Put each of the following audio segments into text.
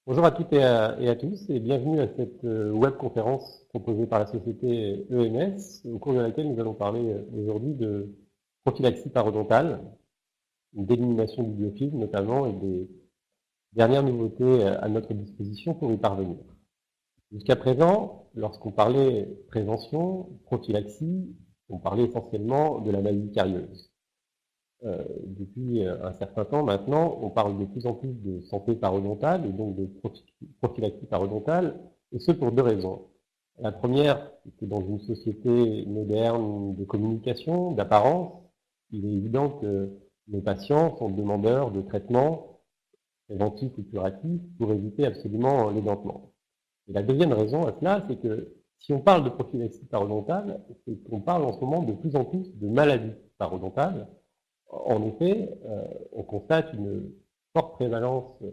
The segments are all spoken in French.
Bonjour à toutes et à tous et bienvenue à cette webconférence proposée par la société EMS au cours de laquelle nous allons parler aujourd'hui de prophylaxie parodontale, d'élimination du biofilm notamment et des dernières nouveautés à notre disposition pour y parvenir. Jusqu'à présent, lorsqu'on parlait prévention, prophylaxie, on parlait essentiellement de la maladie carieuse. Depuis un certain temps maintenant, on parle de plus en plus de santé parodontale et donc de prophylaxie parodontale, et ce pour deux raisons. La première, c'est que dans une société moderne de communication, d'apparence, il est évident que nos patients sont demandeurs de traitements préventifs ou curatifs pour éviter absolument l'édentement. Et la deuxième raison à cela, c'est que si on parle de prophylaxie parodontale, c'est qu'on parle en ce moment de plus en plus de maladies parodontales. En effet, on constate une forte prévalence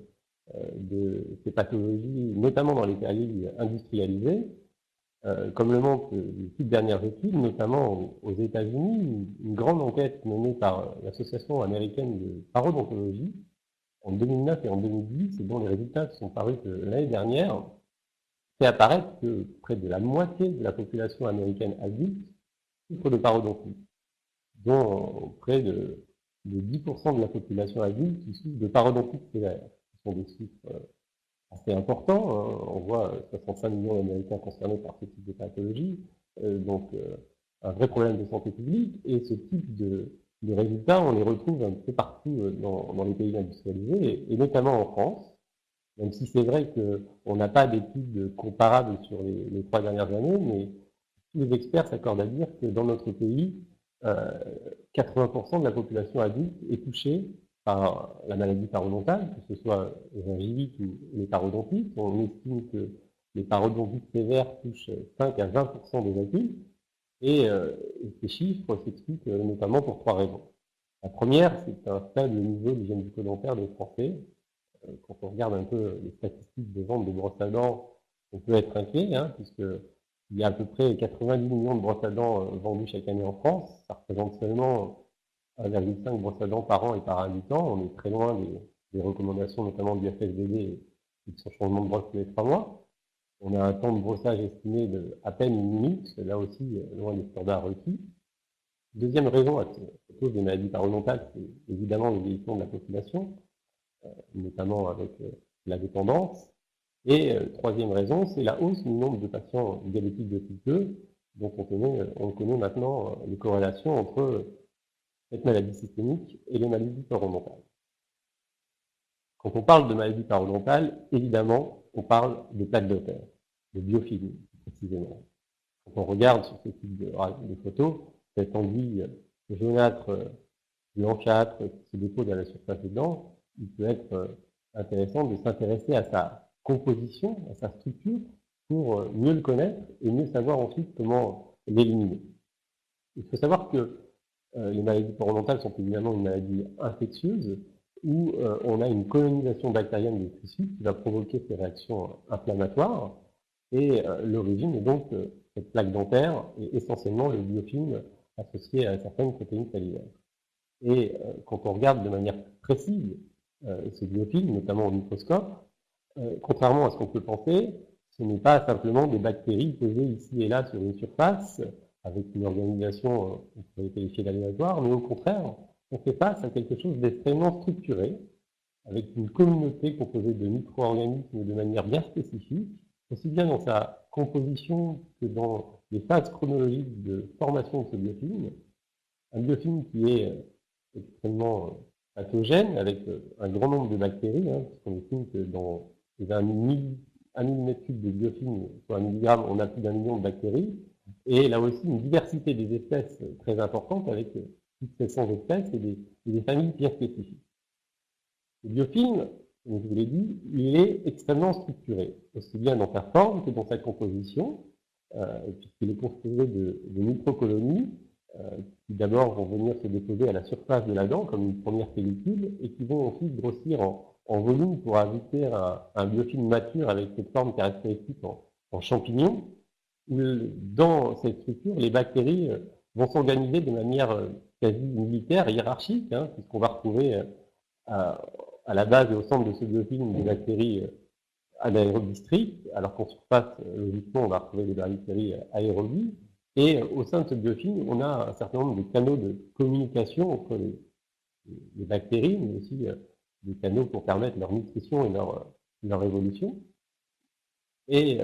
de ces pathologies, notamment dans les pays industrialisés, comme le montrent les toutes dernières études, notamment aux États-Unis, une grande enquête menée par l'Association américaine de parodontologie en 2009 et en 2010, et dont les résultats sont parus l'année dernière, fait apparaître que près de la moitié de la population américaine adulte souffre de parodontie, dont près de 10% de la population adulte qui souffre de parodontite sévère. Ce sont des chiffres assez importants, hein. On voit 65 millions d'Américains concernés par ce type de pathologie, donc un vrai problème de santé publique, et ce type de résultats, on les retrouve un peu partout dans les pays industrialisés, et notamment en France, même si c'est vrai qu'on n'a pas d'études comparables sur les 3 dernières années, mais tous les experts s'accordent à dire que dans notre pays, 80% de la population adulte est touchée par la maladie parodontale, que ce soit les gingivites ou les parodontites. On estime que les parodontites sévères touchent 5 à 20% des adultes, et ces chiffres s'expliquent notamment pour 3 raisons. La première, c'est un faible niveau d'hygiène bucco-dentaire des Français. Quand on regarde un peu les statistiques de vente de brosses à dents, on peut être inquiet, hein, puisque il y a à peu près 90 millions de brosses à dents vendues chaque année en France. Ça représente seulement 1,5 brosses à dents par an et par habitant. On est très loin des recommandations, notamment du FSBD, et de son changement de brosse tous les 3 mois. On a un temps de brossage estimé de à peine 1 minute, là aussi loin des standards requis. Deuxième raison à cause des maladies parodontales, c'est évidemment le vieillissement de la population, notamment avec la dépendance. Et troisième raison, c'est la hausse du nombre de patients diabétiques de type 2, dont on connaît maintenant les corrélations entre cette maladie systémique et les maladies parodontales. Quand on parle de maladie parodontale, évidemment, on parle de plaques dentaires, de biofilm, précisément. Quand on regarde sur ce type de photos, cet enduit jaunâtre, blanchâtre, qui se dépose à la surface des dents, il peut être intéressant de s'intéresser à sa composition, à sa structure, pour mieux le connaître et mieux savoir ensuite comment l'éliminer. Il faut savoir que les maladies parodontales sont évidemment une maladie infectieuse où on a une colonisation bactérienne des tissus qui va provoquer ces réactions inflammatoires, et l'origine est donc cette plaque dentaire et essentiellement le biofilm associé à certaines protéines salivaires. Et quand on regarde de manière précise ce biofilm, notamment au microscope, contrairement à ce qu'on peut penser, ce n'est pas simplement des bactéries posées ici et là sur une surface, avec une organisation qu'on pourrait qualifier d'aléatoire, mais au contraire, on fait face à quelque chose d'extrêmement structuré, avec une communauté composée de micro-organismes de manière bien spécifique, aussi bien dans sa composition que dans les phases chronologiques de formation de ce biofilm. Un biofilm qui est extrêmement pathogène, avec un grand nombre de bactéries, hein, puisqu'on estime que dans un millimètre cube de biofilm, soit 1 milligramme, on a plus d'1 million de bactéries, et là aussi une diversité des espèces très importante, avec plus de 700 espèces et des familles bien spécifiques. Le biofilm, comme je vous l'ai dit, il est extrêmement structuré, aussi bien dans sa forme que dans sa composition, puisqu'il est composé de microcolonies, qui d'abord vont venir se déposer à la surface de la dent comme une première pellicule, et qui vont ensuite grossir en volume pour ajouter un biofilm mature avec cette forme caractéristique en champignon, où dans cette structure, les bactéries vont s'organiser de manière quasi militaire et hiérarchique, hein, puisqu'on va retrouver à la base et au centre de ce biofilm des bactéries anaérobie stricte, alors qu'en surface, logiquement, on va retrouver des bactéries aérobies. Et au sein de ce biofilm, on a un certain nombre de canaux de communication entre les bactéries, mais aussi des canaux pour permettre leur nutrition et leur évolution. Et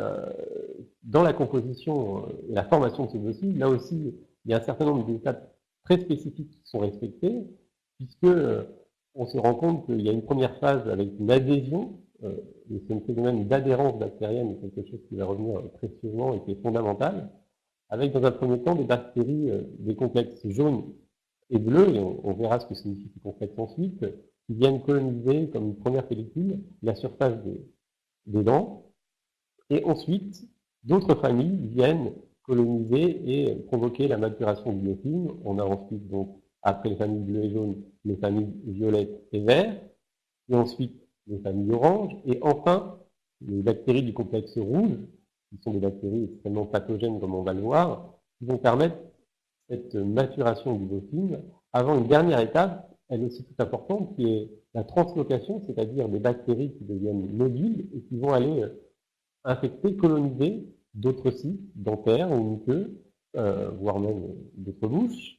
dans la composition et la formation de ce biofilm, là aussi, il y a un certain nombre d'étapes très spécifiques qui sont respectées, puisque on se rend compte qu'il y a une première phase avec une adhésion, et c'est un phénomène d'adhérence bactérienne, quelque chose qui va revenir précieusement et qui est fondamental, avec dans un premier temps des bactéries des complexes jaunes et bleus, et on verra ce que signifie ces complexes ensuite, qui viennent coloniser comme une première pellicule la surface des dents, et ensuite d'autres familles viennent coloniser et provoquer la maturation du biofilm. On a ensuite donc, après les familles bleues et jaunes, les familles violettes et vertes, et ensuite les familles oranges, et enfin les bactéries du complexe rouge, qui sont des bactéries extrêmement pathogènes comme on va le voir, qui vont permettre cette maturation du biofilm avant une dernière étape, elle aussi toute importante, qui est la translocation, c'est-à-dire des bactéries qui deviennent mobiles et qui vont aller infecter, coloniser d'autres sites dentaires ou muqueux, voire même d'autres bouches.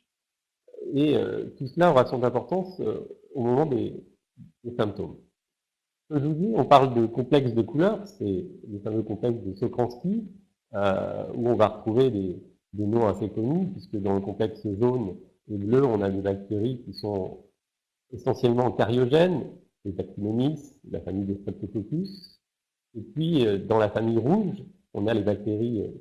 Et tout cela aura son importance au moment des symptômes. Comme je vous dis, on parle de complexe de couleurs, c'est le fameux complexe de Sokransky, où on va retrouver des noms assez connus, puisque dans le complexe jaune et bleu, on a des bactéries qui sont essentiellement cariogènes, les Bacillomyces, la famille des Streptococcus, et puis dans la famille rouge, on a les bactéries